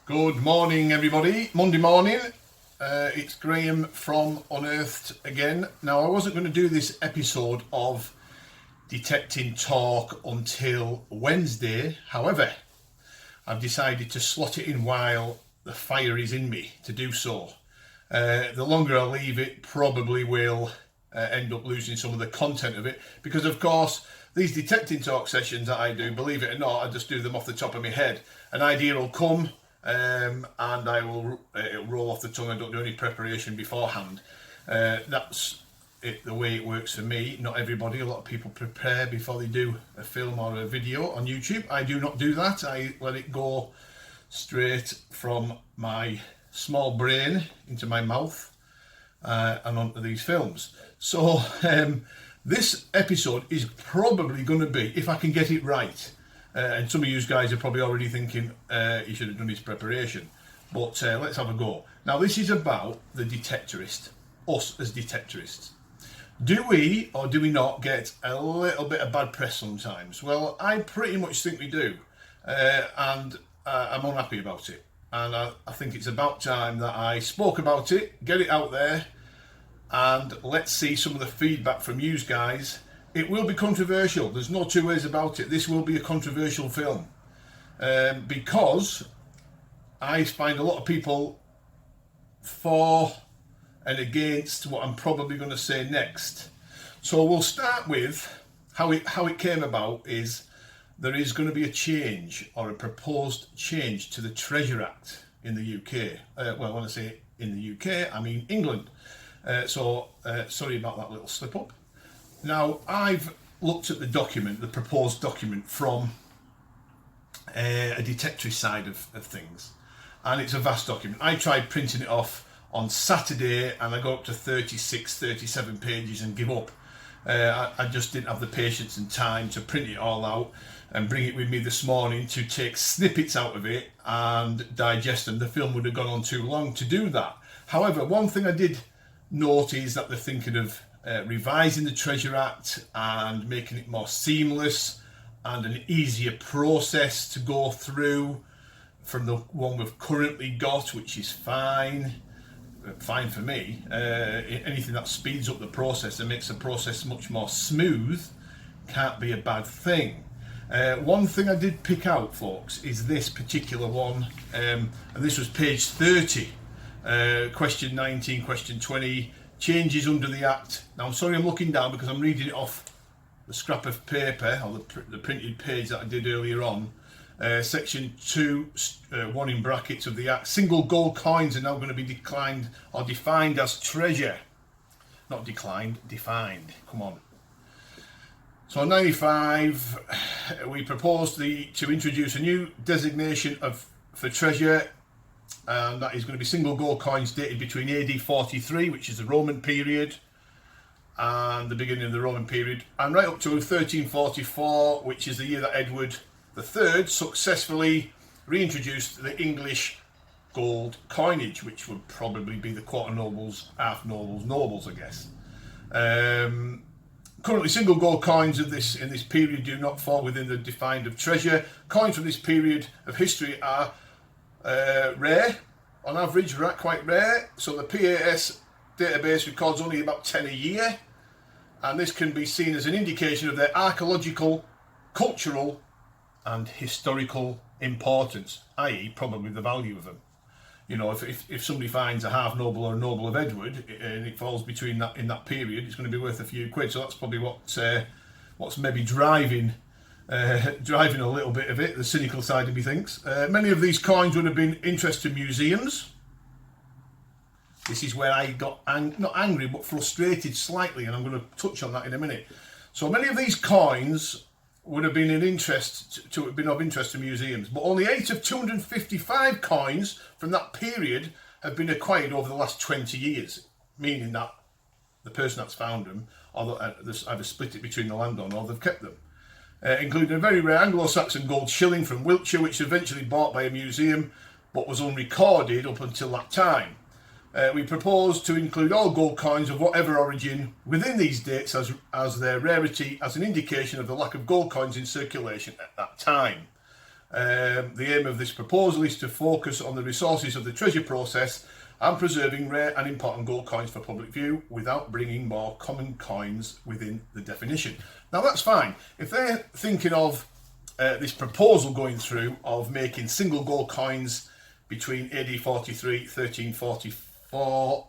Good morning, everybody. Monday morning. It's Graham from Unearthed again. Now, I wasn't going to do this episode of Detecting Talk until Wednesday. However, I've decided to slot it in while the fire is in me to do so. The longer I leave it, probably will end up losing some of the content of it, because of course these Detecting Talk sessions that I do, believe it or not, I just do them off the top of my head. An idea will come and it'll roll off the tongue. I don't do any preparation beforehand. That's it, the way it works for me. Not everybody. A lot of people prepare before they do a film or a video on YouTube. I do not do that. I let it go straight from my small brain into my mouth and onto these films. So this episode is probably going to be, if I can get it right, and some of you guys are probably already thinking he should have done his preparation, but let's have a go. Now, this is about the Detectorist, us as Detectorists. Do we or do we not get a little bit of bad press sometimes? Well, I pretty much think we do, and I'm unhappy about it. And I think it's about time that I spoke about it, get it out there, and let's see some of the feedback from you guys. It will be controversial. There's no two ways about it. This will be a controversial film because I find a lot of people for and against what I'm probably going to say next. So we'll start with how it came about. Is there is going to be a change, or a proposed change, to the Treasure Act in the UK. Well, when I say in the UK, I mean England. Sorry about that little slip up. Now, I've looked at the document, the proposed document, from a detectorist side of things, and it's a vast document. I tried printing it off on Saturday and I got up to 36, 37 pages and give up. I just didn't have the patience and time to print it all out and bring it with me this morning to take snippets out of it and digest them. The film would have gone on too long to do that. However, one thing I did note is that they're thinking of revising the Treasure Act and making it more seamless and an easier process to go through from the one we've currently got, which is fine for me. Anything that speeds up the process and makes the process much more smooth can't be a bad thing. One thing I did pick out, folks, is this particular one, and this was page 30, question 19, question 20, changes under the Act. Now, I'm sorry I'm looking down because I'm reading it off the scrap of paper, or the printed page that I did earlier on. Section 2, 1 in brackets of the Act. Single gold coins are now going to be declined or defined as treasure. Not declined, defined. Come on. So 95, we proposed to introduce a new designation for treasure, and that is going to be single gold coins dated between AD 43, which is the Roman period, and the beginning of the Roman period, and right up to 1344, which is the year that Edward III successfully reintroduced the English gold coinage, which would probably be the quarter nobles, half nobles, I guess. Currently, single gold coins in this period do not fall within the defined of treasure. Coins from this period of history are rare, on average, quite rare. So the PAS database records only about 10 a year, and this can be seen as an indication of their archaeological, cultural and historical importance, i.e. probably the value of them. You know, if somebody finds a half noble or a noble of Edward and it falls between that in that period, it's going to be worth a few quid. So that's probably what's maybe driving a little bit of it. The cynical side of me thinks. Many of these coins would have been interest to museums. This is where I got not angry but frustrated slightly, and I'm going to touch on that in a minute. So many of these coins would have been of interest to museums, but only 8 of 255 coins from that period have been acquired over the last 20 years, meaning that the person that's found them, or either split it between the landowner or they've kept them. Including a very rare Anglo-Saxon gold shilling from Wiltshire, which was eventually bought by a museum, but was unrecorded up until that time. We propose to include all gold coins of whatever origin within these dates as their rarity as an indication of the lack of gold coins in circulation at that time. The aim of this proposal is to focus on the resources of the treasure process and preserving rare and important gold coins for public view without bringing more common coins within the definition. Now that's fine. If they're thinking of this proposal going through of making single gold coins between AD 43, 1344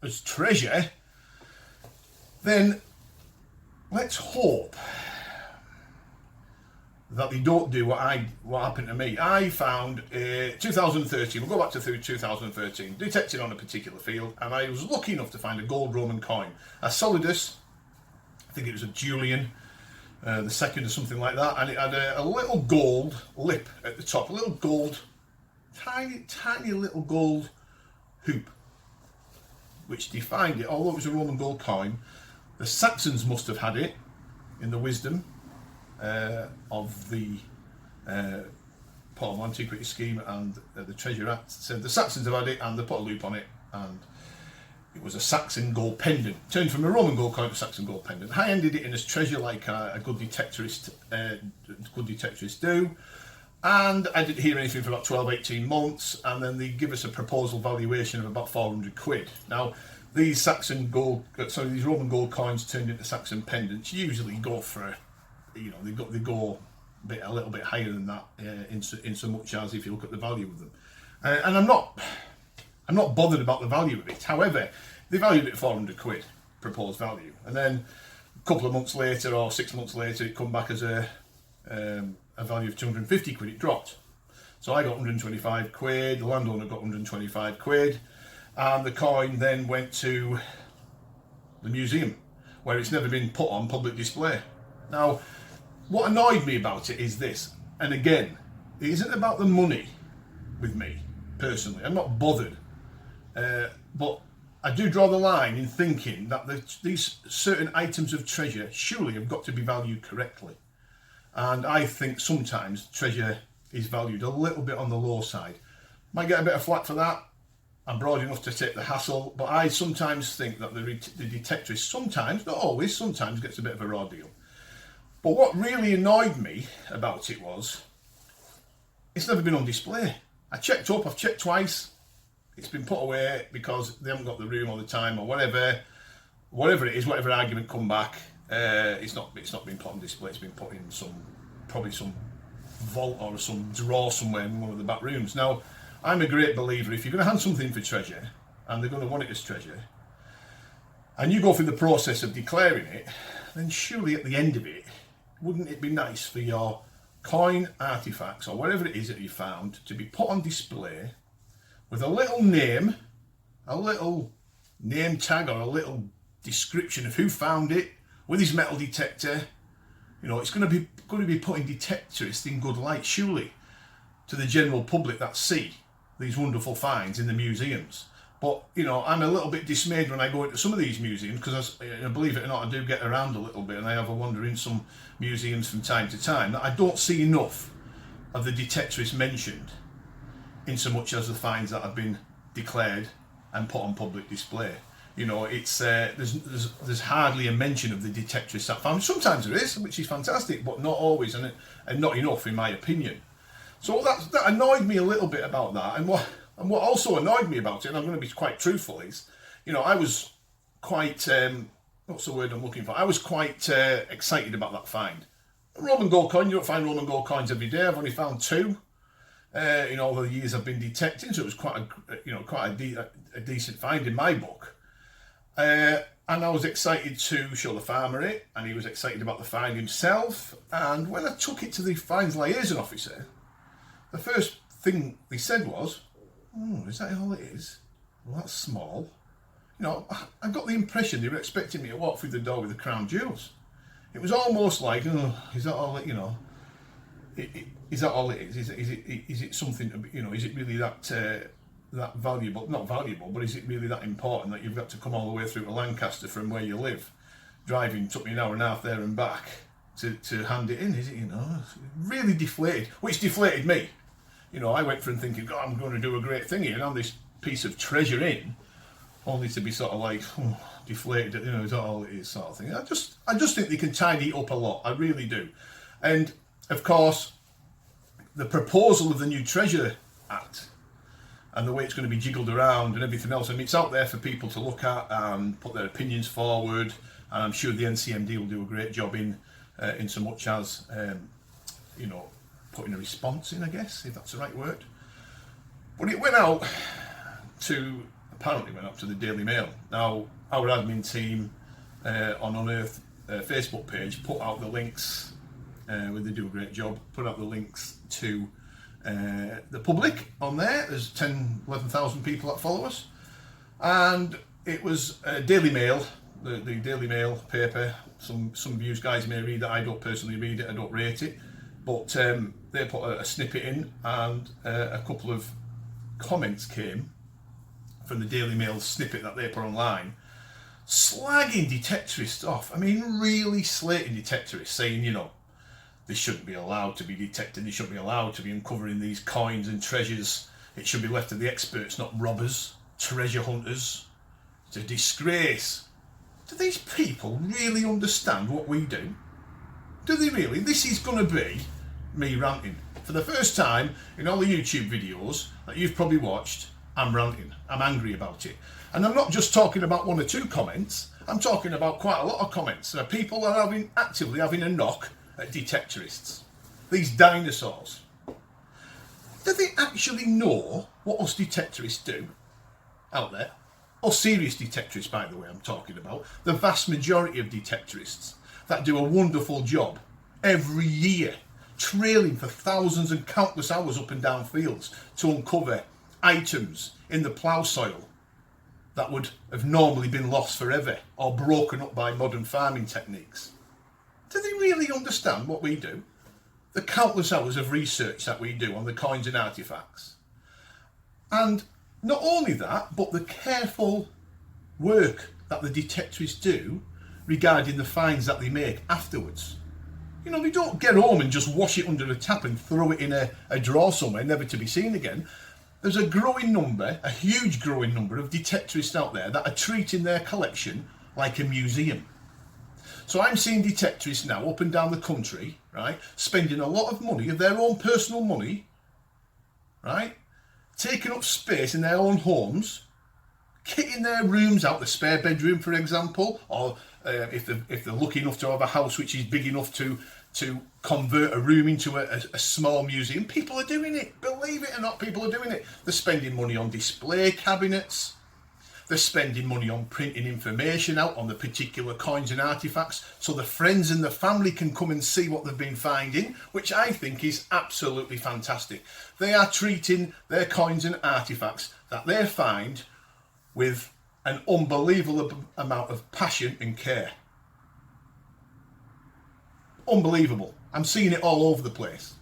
as treasure, then let's hope that they don't do what happened to me. I found 2013, we'll go back to 2013, detected on a particular field, and I was lucky enough to find a gold Roman coin, a solidus, I think it was a Julian, the second or something like that, and it had a little gold lip at the top, a little gold, tiny little gold hoop, which defined it. Although it was a Roman gold coin, the Saxons must have had it in the wisdom of the Portable Antiquity Scheme and the Treasure Act. Said the Saxons have had it, and they put a loop on it, and it was a Saxon gold pendant. Turned from a Roman gold coin to a Saxon gold pendant. I ended it in as treasure, like a good detectorist do. And I didn't hear anything for about 12-18 months, and then they give us a proposal valuation of about 400 quid. Now, these Roman gold coins turned into Saxon pendants usually go for, they go a little bit higher than that in so much as if you look at the value of them. And I'm not bothered about the value of it. However, they valued it at 400 quid, proposed value, and then a couple of months later or 6 months later, it come back as a value of 250 quid. It dropped. So I got 125 quid, the landowner got 125 quid, and the coin then went to the museum, where it's never been put on public display. Now, what annoyed me about it is this, and again, it isn't about the money with me, personally. I'm not bothered. But I do draw the line in thinking that these certain items of treasure surely have got to be valued correctly. And I think sometimes treasure is valued a little bit on the low side. Might get a bit of flack for that. I'm broad enough to take the hassle, but I sometimes think that the Detectorist sometimes, not always, sometimes gets a bit of a raw deal. But what really annoyed me about it was, it's never been on display. I've checked twice, it's been put away because they haven't got the room or the time or whatever it is, whatever argument come back, it's not been put on display, it's been put in probably some vault or some drawer somewhere in one of the back rooms. Now, I'm a great believer, if you're going to hand something for treasure, and they're going to want it as treasure, and you go through the process of declaring it, then surely at the end of it, wouldn't it be nice for your coin, artifacts, or whatever it is that you found to be put on display with a little name tag, or a little description of who found it, with his metal detector. It's going to be putting Detectorist in good light, surely, to the general public that see these wonderful finds in the museums. But I'm a little bit dismayed when I go into some of these museums, because believe it or not, I do get around a little bit, and I have a wander in some museums from time to time, that I don't see enough of the Detectorist mentioned, in so much as the finds that have been declared and put on public display. It's there's hardly a mention of the Detectorist that found. Sometimes there is, which is fantastic, but not always, and not enough, in my opinion. So that annoyed me a little bit about that. And what also annoyed me about it, and I'm going to be quite truthful, is, I was quite, what's the word I'm looking for? I was quite excited about that find. A Roman gold coin, you don't find Roman gold coins every day. I've only found 2 in all the years I've been detecting, so it was quite a decent find in my book. And I was excited to show the farmer it, and he was excited about the find himself. And when I took it to the finds liaison officer, the first thing they said was, "Oh, is that all it is? Well, that's small." I got the impression they were expecting me to walk through the door with the crown jewels. It was almost like, "Oh, is that all it? Is that all it is? Is it something? Is it really that valuable? Not valuable, but is it really that important that you've got to come all the way through to Lancaster from where you live? Driving took me an hour and a half there and back to hand it in. Is it? Really deflated, which deflated me. I went from thinking, God, I'm going to do a great thing here, and have this piece of treasure in, only to be sort of like deflated. Is that all it is, sort of thing. I just think they can tidy it up a lot. I really do. And of course, the proposal of the new Treasure Act and the way it's going to be jiggled around and everything else. I mean, it's out there for people to look at and put their opinions forward, and I'm sure the NCMD will do a great job in so much as you know, putting a response in, I guess, if that's the right word. But it went out to, apparently went up to the Daily Mail. Now, our admin team on Unearthed Facebook page put out the links, where they do a great job, put out the links to the public on there. There's 11,000 people that follow us. And it was Daily Mail, the Daily Mail paper. Some of you guys may read it. I don't personally read it, I don't rate it. But they put a snippet in, and a couple of comments came from the Daily Mail snippet that they put online, slagging Detectorists off. I mean, really slating Detectorists, saying, you know, they shouldn't be allowed to be detected, they shouldn't be allowed to be uncovering these coins and treasures. It should be left to the experts, not robbers, treasure hunters. It's a disgrace. Do these people really understand what we do? Do they really? This is going to be me ranting. For the first time in all the YouTube videos that you've probably watched, I'm ranting. I'm angry about it. And I'm not just talking about one or two comments. I'm talking about quite a lot of comments. People are actively having a knock at Detectorists. These dinosaurs. Do they actually know what us Detectorists do out there? Or serious Detectorists, by the way, I'm talking about. The vast majority of Detectorists that do a wonderful job every year, trailing for thousands and countless hours up and down fields to uncover items in the plough soil that would have normally been lost forever or broken up by modern farming techniques. Do they really understand what we do? The countless hours of research that we do on the coins and artefacts. And not only that, but the careful work that the Detectorists do regarding the finds that they make afterwards. You know, they don't get home and just wash it under a tap and throw it in a drawer somewhere, never to be seen again. There's a growing number, a huge growing number of Detectorists out there that are treating their collection like a museum. So I'm seeing Detectorists now up and down the country, right, spending a lot of money, of their own personal money, right, taking up space in their own homes, kitting their rooms out, the spare bedroom, for example, or if they're lucky enough to have a house which is big enough to convert a room into a small museum. People are doing it. Believe it or not, people are doing it. They're spending money on display cabinets. They're spending money on printing information out on the particular coins and artifacts so the friends and the family can come and see what they've been finding, which I think is absolutely fantastic. They are treating their coins and artifacts that they find with an unbelievable amount of passion and care. Unbelievable. I'm seeing it all over the place.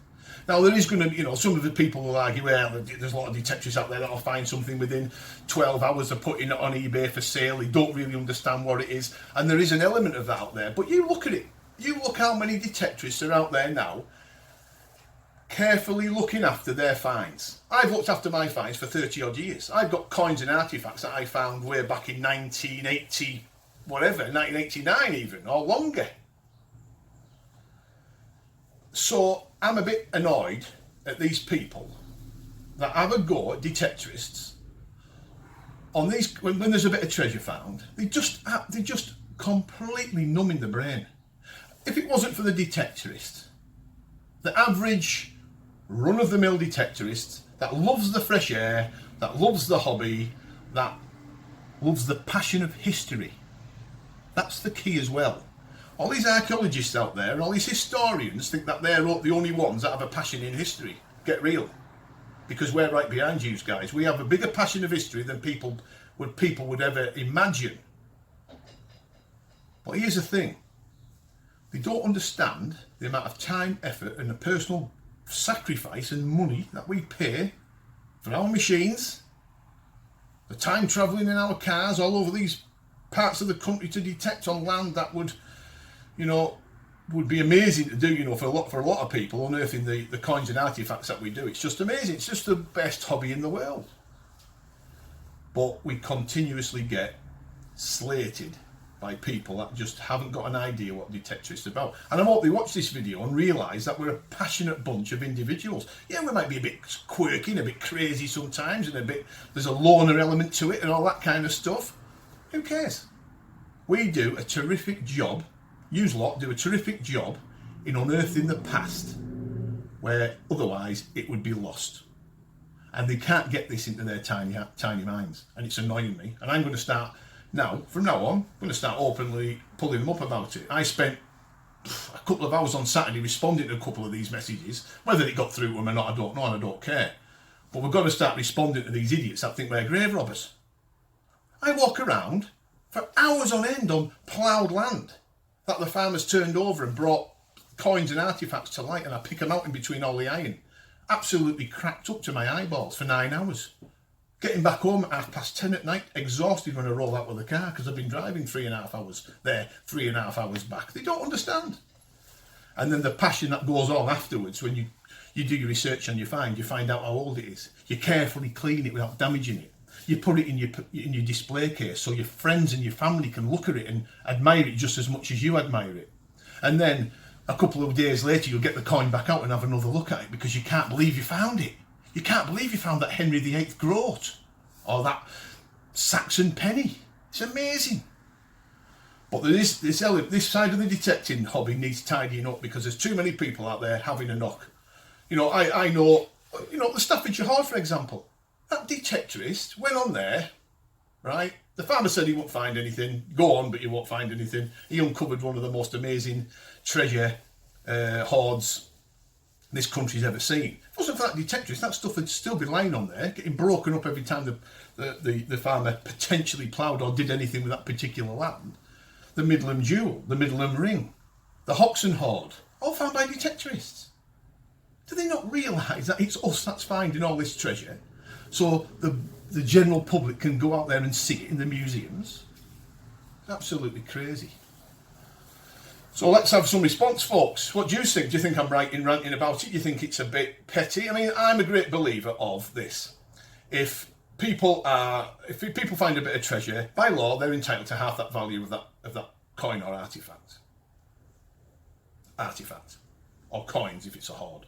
Now, there is going to, you know, some of the people will argue, well, there's a lot of Detectorists out there that'll find something within 12 hours of putting it on eBay for sale. They don't really understand what it is. And there is an element of that out there. But you look at it. You look how many Detectorists are out there now carefully looking after their finds. I've looked after my finds for 30 odd years. I've got coins and artifacts that I found way back in 1980, whatever, 1989 even, or longer. So I'm a bit annoyed at these people that have a go at Detectorists on these, when there's a bit of treasure found. They just completely numbing the brain. If it wasn't for the Detectorist, the average run-of-the-mill Detectorist that loves the fresh air, that loves the hobby, that loves the passion of history, that's the key as well. All these archaeologists out there and all these historians think that they're the only ones that have a passion in history. Get real. Because we're right behind you guys. We have a bigger passion of history than people would ever imagine. But here's the thing. They don't understand the amount of time, effort and the personal sacrifice and money that we pay for our machines, the time travelling in our cars all over these parts of the country to detect on land that would, you know, would be amazing to do, you know, for a lot of people, unearthing the coins and artifacts that we do. It's just amazing. It's just the best hobby in the world. But we continuously get slated by people that just haven't got an idea what Detectorist is about. And I hope they watch this video and realise that we're a passionate bunch of individuals. Yeah, we might be a bit quirky and a bit crazy sometimes, and there's a loner element to it and all that kind of stuff. Who cares? We do a terrific job, yous lot do a terrific job in unearthing the past, where otherwise it would be lost. And they can't get this into their tiny minds, and it's annoying me. And I'm going to start now, from now on, I'm going to start openly pulling them up about it. I spent a couple of hours on Saturday responding to a couple of these messages. Whether it got through to them or not, I don't know, and I don't care. But we've got to start responding to these idiots that think we're grave robbers. I walk around for hours on end on ploughed land that the farmers turned over and brought coins and artefacts to light, and I pick them out in between all the iron. Absolutely cracked up to my eyeballs for 9 hours. Getting back home at 10:30 at night, exhausted when I roll out with the car because I've been driving 3.5 hours there, 3.5 hours back. They don't understand. And then the passion that goes on afterwards when you do your research and you find out how old it is. You carefully clean it without damaging it. You put it in your display case so your friends and your family can look at it and admire it just as much as you admire it. And then a couple of days later, you'll get the coin back out and have another look at it because you can't believe you found it. You can't believe you found that Henry VIII groat or that Saxon penny. It's amazing. But there is this side of the detecting hobby needs tidying up because there's too many people out there having a knock. You know, I know, the Staffordshire Horde, for example. That Detectorist went on there, right? The farmer said he won't find anything. Go on, but you won't find anything. He uncovered one of the most amazing treasure hoards this country's ever seen. If it wasn't for that Detectorist, that stuff would still be lying on there, getting broken up every time the farmer potentially ploughed or did anything with that particular land. The Midland Jewel, the Midland Ring, the Hoxton Hoard, all found by Detectorists. Do they not realise that it's us that's finding all this treasure, so the general public can go out there and see it in the museums? It's absolutely crazy. So let's have some response, folks. What do you think? Do you think I'm right in ranting about it? Do you think it's a bit petty? I mean, I'm a great believer of this. If people find a bit of treasure, by law, they're entitled to half that value of that coin or artifact. Or coins if it's a hoard.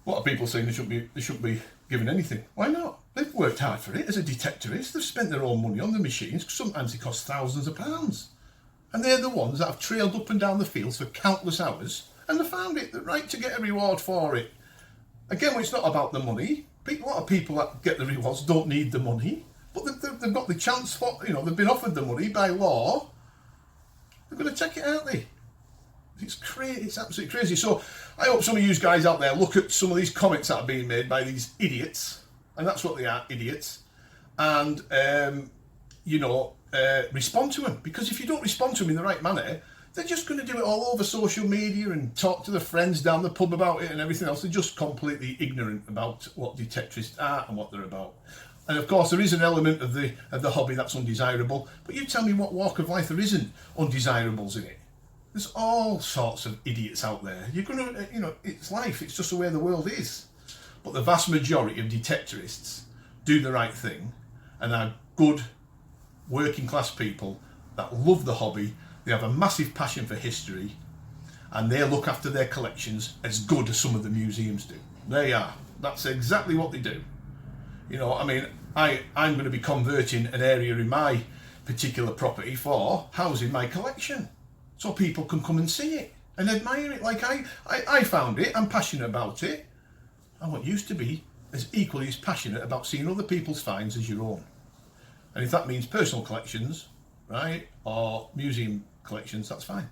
A lot of people saying they shouldn't be given anything. Why not? They've worked hard for it as a detectorist. They've spent their own money on the machines. Sometimes it costs thousands of pounds. And they're the ones that have trailed up and down the fields for countless hours and they found it. They're right to get a reward for it. Again, it's not about the money. A lot of people that get the rewards don't need the money, but they've got the chance for, they've been offered the money by law. They're going to take it, aren't they? It's crazy. It's absolutely crazy. So I hope some of you guys out there look at some of these comments that are being made by these idiots, and that's what they are, idiots, and respond to them. Because if you don't respond to them in the right manner, they're just going to do it all over social media and talk to their friends down the pub about it and everything else. They're just completely ignorant about what detectorists are and what they're about. And of course, there is an element of the hobby that's undesirable. But you tell me what walk of life there isn't undesirables in it. There's all sorts of idiots out there. You're going to, it's life. It's just the way the world is. But the vast majority of detectorists do the right thing and are good working class people that love the hobby. They have a massive passion for history and they look after their collections as good as some of the museums do. They are. That's exactly what they do. I'm going to be converting an area in my particular property for housing my collection so people can come and see it and admire it like I found it. I'm passionate about it. I want you to be as equally as passionate about seeing other people's finds as your own. And if that means personal collections, right, or museum collections, that's fine.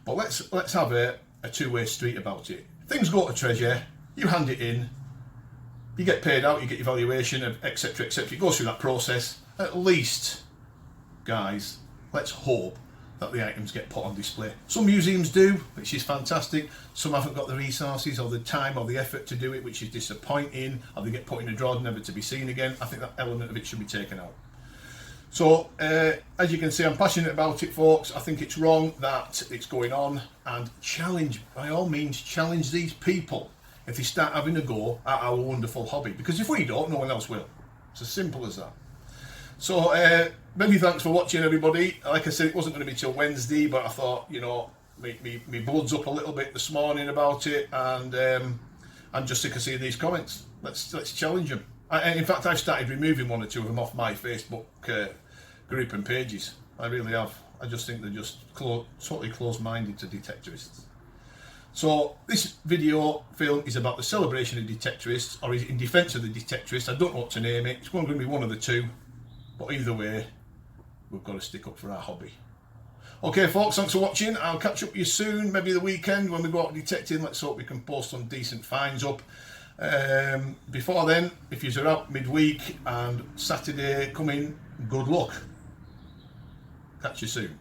But let's have a two-way street about it. Things go to treasure, you hand it in, you get paid out, you get your valuation, etc., etc. It goes through that process. At least, guys, let's hope that the items get put on display. Some museums do, which is fantastic. Some haven't got the resources or the time or the effort to do it, which is disappointing. Or they get put in a drawer, never to be seen again. I think that element of it should be taken out. So, as you can see, I'm passionate about it, folks. I think it's wrong that it's going on, and by all means, challenge these people if they start having a go at our wonderful hobby. Because if we don't, no one else will. It's as simple as that. So many thanks for watching, everybody. Like I said, it wasn't going to be till Wednesday, but I thought, you know, me blood's up a little bit this morning about it, and I'm just sick of seeing these comments. Let's challenge them. In fact, I've started removing one or two of them off my Facebook group and pages. I really have. I just think they're just totally close-minded to Detectorists. So this video film is about the celebration of Detectorists, or is in defence of the Detectorists. I don't know what to name it. It's going to be one of the two, but either way, we've got to stick up for our hobby. Okay, folks, thanks for watching. I'll catch up with you soon, maybe the weekend when we go out detecting. Let's hope we can post some decent finds up. Before then, if you're out midweek and Saturday coming, good luck. Catch you soon.